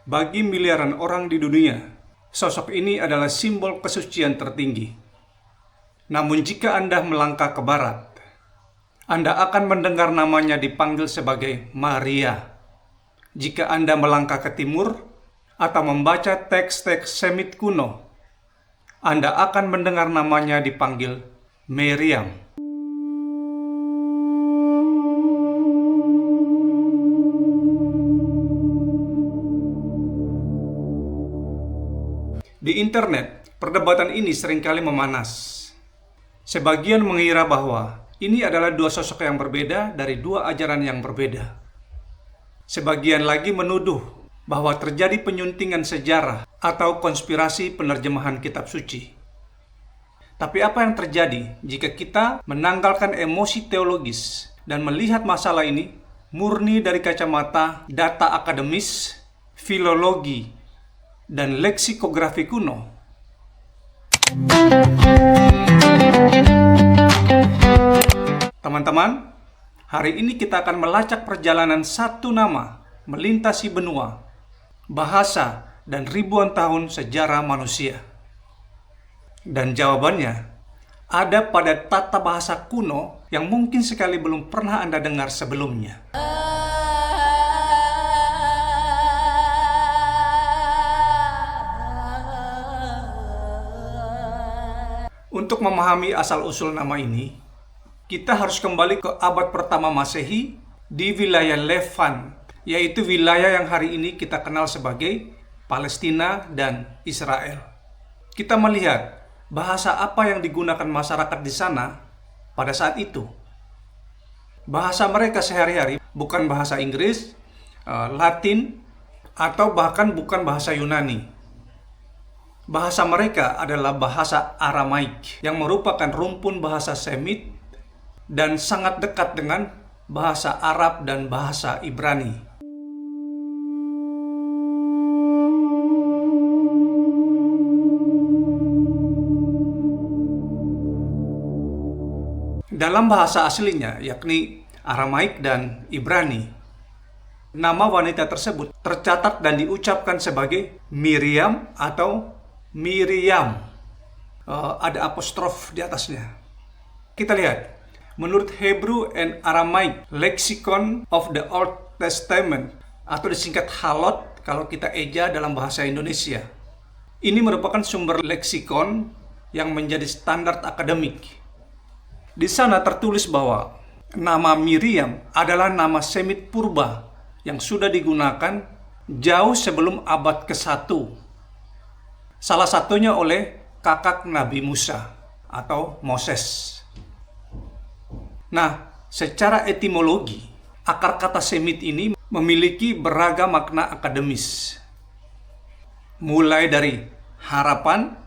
Bagi miliaran orang di dunia, sosok ini adalah simbol kesucian tertinggi. Namun jika Anda melangkah ke barat, Anda akan mendengar namanya dipanggil sebagai Maria. Jika Anda melangkah ke timur atau membaca teks-teks Semit kuno, Anda akan mendengar namanya dipanggil Meriam. Di internet, perdebatan ini seringkali memanas. Sebagian mengira bahwa ini adalah dua sosok yang berbeda dari dua ajaran yang berbeda. Sebagian lagi menuduh bahwa terjadi penyuntingan sejarah atau konspirasi penerjemahan kitab suci. Tapi apa yang terjadi jika kita menanggalkan emosi teologis dan melihat masalah ini murni dari kacamata data akademis, filologi, dan leksikografi kuno? Teman-teman, hari ini kita akan melacak perjalanan satu nama melintasi benua, bahasa, dan ribuan tahun sejarah manusia. Dan jawabannya ada pada tata bahasa kuno yang mungkin sekali belum pernah Anda dengar sebelumnya. Untuk memahami asal-usul nama ini, kita harus kembali ke abad pertama Masehi di wilayah Levant, yaitu wilayah yang hari ini kita kenal sebagai Palestina dan Israel. Kita melihat bahasa apa yang digunakan masyarakat di sana pada saat itu. Bahasa mereka sehari-hari bukan bahasa Inggris, Latin, atau bahkan bukan bahasa Yunani. Bahasa mereka adalah bahasa Aramaik yang merupakan rumpun bahasa Semit dan sangat dekat dengan bahasa Arab dan bahasa Ibrani. Dalam bahasa aslinya, yakni Aramaik dan Ibrani, nama wanita tersebut tercatat dan diucapkan sebagai Miriam atau Miriam. Ada apostrof di atasnya. Kita lihat, menurut Hebrew and Aramaic Lexicon of the Old Testament, atau disingkat Halot kalau kita eja dalam bahasa Indonesia. Ini merupakan sumber leksikon yang menjadi standar akademik. Di sana tertulis bahwa nama Miriam adalah nama Semit purba yang sudah digunakan jauh sebelum abad ke-1. Salah satunya oleh kakak Nabi Musa atau Moses. Nah, secara etimologi, akar kata Semit ini memiliki beragam makna akademis. Mulai dari harapan,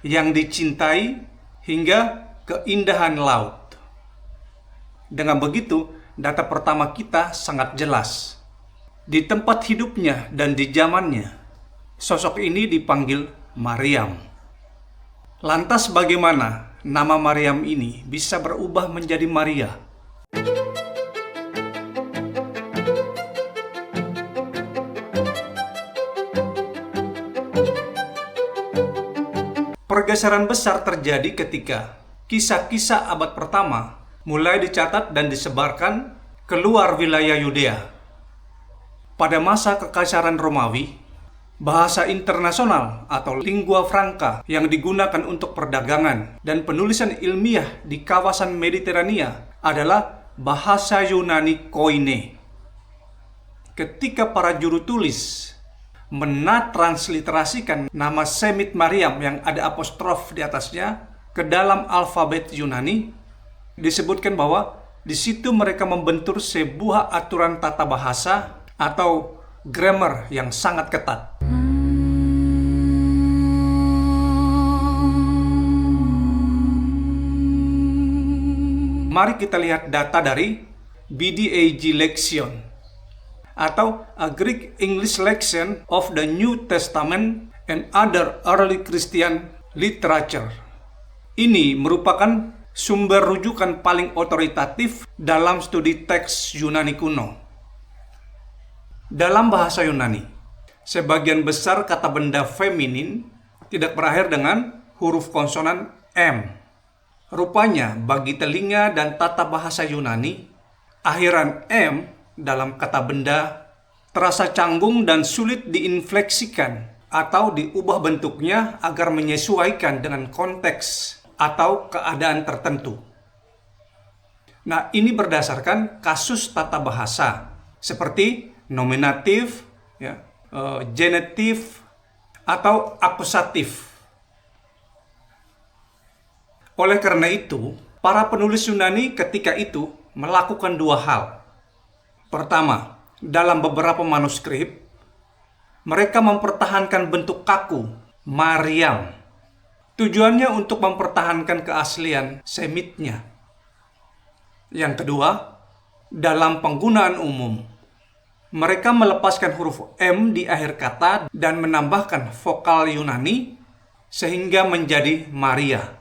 yang dicintai, hingga keindahan laut. Dengan begitu, data pertama kita sangat jelas. Di tempat hidupnya dan di zamannya, sosok ini dipanggil Maryam. Lantas bagaimana nama Maryam ini bisa berubah menjadi Maria? Pergeseran besar terjadi ketika kisah-kisah abad pertama mulai dicatat dan disebarkan keluar wilayah Yudea. Pada masa Kekaisaran Romawi, bahasa internasional atau lingua franca yang digunakan untuk perdagangan dan penulisan ilmiah di kawasan Mediterania adalah bahasa Yunani Koine. Ketika para juru tulis menatransliterasikan nama Semit Maryam yang ada apostrof di atasnya ke dalam alfabet Yunani, disebutkan bahwa di situ mereka membentur sebuah aturan tata bahasa atau grammar yang sangat ketat. Mari kita lihat data dari BDAG Lexion atau A Greek English Lexion of the New Testament and Other Early Christian Literature. Ini merupakan sumber rujukan paling otoritatif dalam studi teks Yunani kuno. Dalam bahasa Yunani, sebagian besar kata benda feminin tidak berakhir dengan huruf konsonan M. Rupanya, bagi telinga dan tata bahasa Yunani, akhiran M dalam kata benda terasa canggung dan sulit diinfleksikan atau diubah bentuknya agar menyesuaikan dengan konteks atau keadaan tertentu. Nah, ini berdasarkan kasus tata bahasa seperti nominatif, genetif, atau akusatif. Oleh karena itu, para penulis Yunani ketika itu melakukan dua hal. Pertama, dalam beberapa manuskrip, mereka mempertahankan bentuk kaku, Mariam. Tujuannya untuk mempertahankan keaslian Semitnya. Yang kedua, dalam penggunaan umum, mereka melepaskan huruf M di akhir kata dan menambahkan vokal Yunani sehingga menjadi Maria.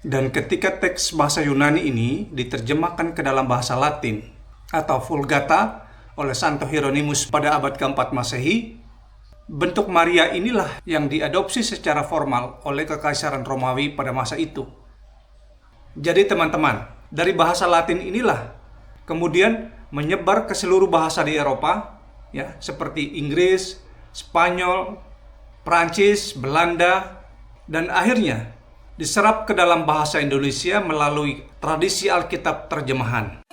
Dan ketika teks bahasa Yunani ini diterjemahkan ke dalam bahasa Latin atau Vulgata oleh Santo Hieronymus pada abad ke-4 Masehi, bentuk Maria inilah yang diadopsi secara formal oleh Kekaisaran Romawi pada masa itu. Jadi teman-teman, dari bahasa Latin inilah kemudian menyebar ke seluruh bahasa di Eropa, seperti Inggris, Spanyol, Prancis, Belanda, dan akhirnya diserap ke dalam bahasa Indonesia melalui tradisi Alkitab terjemahan.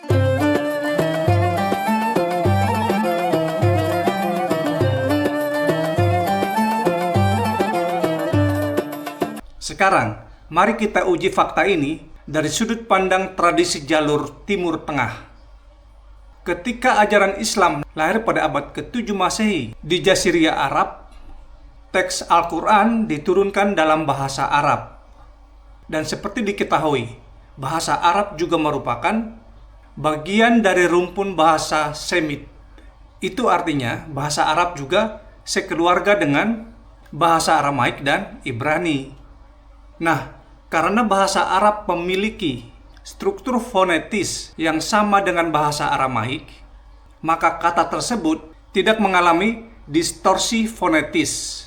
Sekarang, mari kita uji fakta ini dari sudut pandang tradisi jalur Timur Tengah. Ketika ajaran Islam lahir pada abad ke-7 Masehi di Jaziriyah Arab, teks Al-Quran diturunkan dalam bahasa Arab. Dan seperti diketahui, bahasa Arab juga merupakan bagian dari rumpun bahasa Semit. Itu artinya bahasa Arab juga sekeluarga dengan bahasa Aramaik dan Ibrani. Nah, karena bahasa Arab memiliki struktur fonetis yang sama dengan bahasa Aramaik, maka kata tersebut tidak mengalami distorsi fonetis.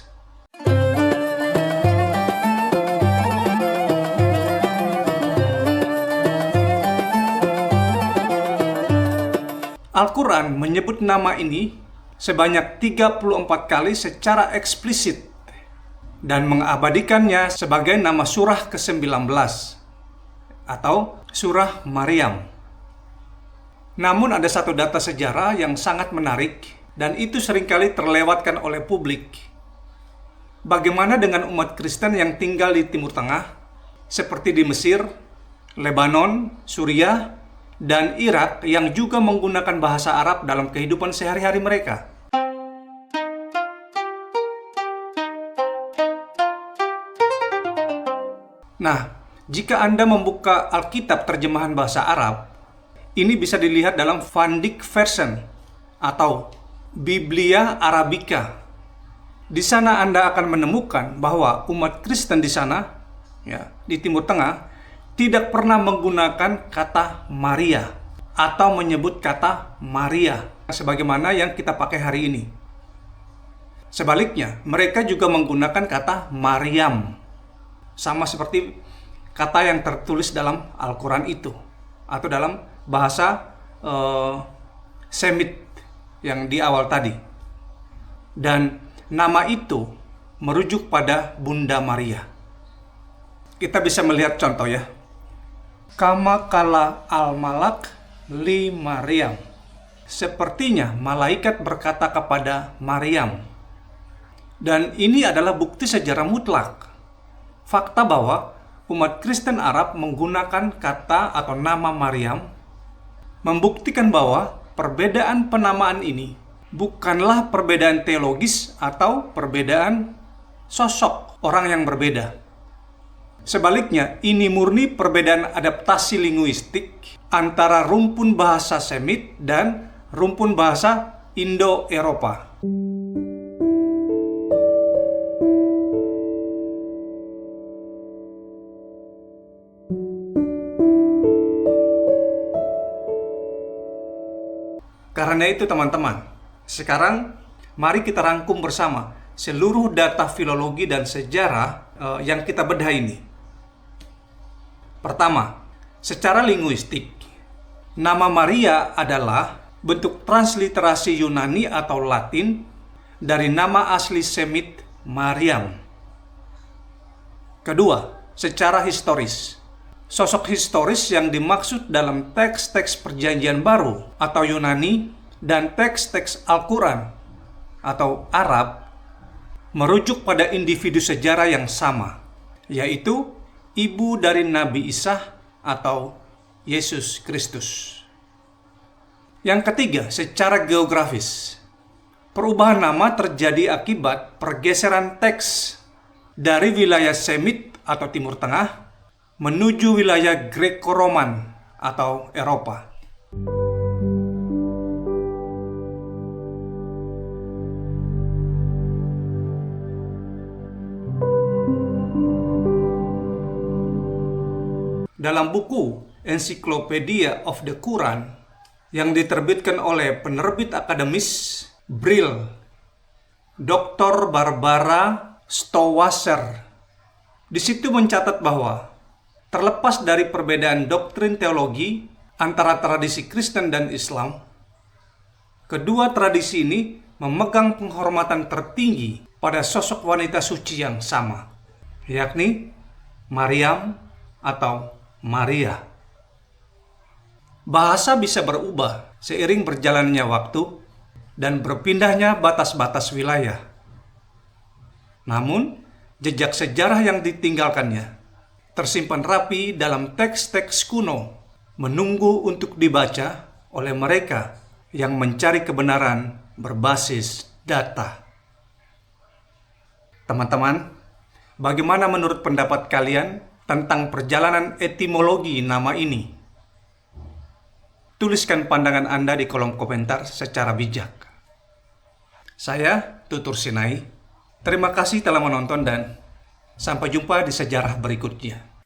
Al-Quran menyebut nama ini sebanyak 34 kali secara eksplisit dan mengabadikannya sebagai nama surah ke-19 atau surah Maryam. Namun ada satu data sejarah yang sangat menarik dan itu seringkali terlewatkan oleh publik. Bagaimana dengan umat Kristen yang tinggal di Timur Tengah seperti di Mesir, Lebanon, Suriah, dan Irak yang juga menggunakan bahasa Arab dalam kehidupan sehari-hari mereka? Nah, jika Anda membuka Alkitab terjemahan bahasa Arab, ini bisa dilihat dalam Van Dyck Version atau Biblia Arabica. Di sana Anda akan menemukan bahwa umat Kristen di sana, di Timur Tengah, tidak pernah menggunakan kata Maria atau menyebut kata Maria sebagaimana yang kita pakai hari ini. Sebaliknya, mereka juga menggunakan kata Maryam, sama seperti kata yang tertulis dalam Al-Quran itu, atau dalam bahasa Semit yang di awal tadi. Dan nama itu merujuk pada Bunda Maria. Kita bisa melihat contoh ya. Kama kala al-malak li Maryam. Sepertinya malaikat berkata kepada Maryam. Dan ini adalah bukti sejarah mutlak. Fakta bahwa umat Kristen Arab menggunakan kata atau nama Maryam membuktikan bahwa perbedaan penamaan ini bukanlah perbedaan teologis atau perbedaan sosok orang yang berbeda. Sebaliknya, ini murni perbedaan adaptasi linguistik antara rumpun bahasa Semit dan rumpun bahasa Indo-Eropa. Karena itu teman-teman, sekarang mari kita rangkum bersama seluruh data filologi dan sejarah yang kita bedah ini. Pertama, secara linguistik, nama Maria adalah bentuk transliterasi Yunani atau Latin dari nama asli Semit Mariam. Kedua, secara historis, sosok historis yang dimaksud dalam teks-teks Perjanjian Baru atau Yunani dan teks-teks Al-Quran atau Arab merujuk pada individu sejarah yang sama, yaitu ibu dari Nabi Isa atau Yesus Kristus. Yang ketiga, secara geografis, perubahan nama terjadi akibat pergeseran teks dari wilayah Semit atau Timur Tengah menuju wilayah Greko-Roman atau Eropa. Dalam buku Encyclopedia of the Quran yang diterbitkan oleh penerbit akademis Brill, Dr. Barbara Stowasser, di situ mencatat bahwa terlepas dari perbedaan doktrin teologi antara tradisi Kristen dan Islam, kedua tradisi ini memegang penghormatan tertinggi pada sosok wanita suci yang sama, yakni Maryam atau Maria. Bahasa bisa berubah seiring berjalannya waktu dan berpindahnya batas-batas wilayah. Namun, jejak sejarah yang ditinggalkannya tersimpan rapi dalam teks-teks kuno, menunggu untuk dibaca oleh mereka yang mencari kebenaran berbasis data. Teman-teman, bagaimana menurut pendapat kalian tentang perjalanan etimologi nama ini? Tuliskan pandangan Anda di kolom komentar secara bijak. Saya, Tutur Sinai. Terima kasih telah menonton dan sampai jumpa di sejarah berikutnya.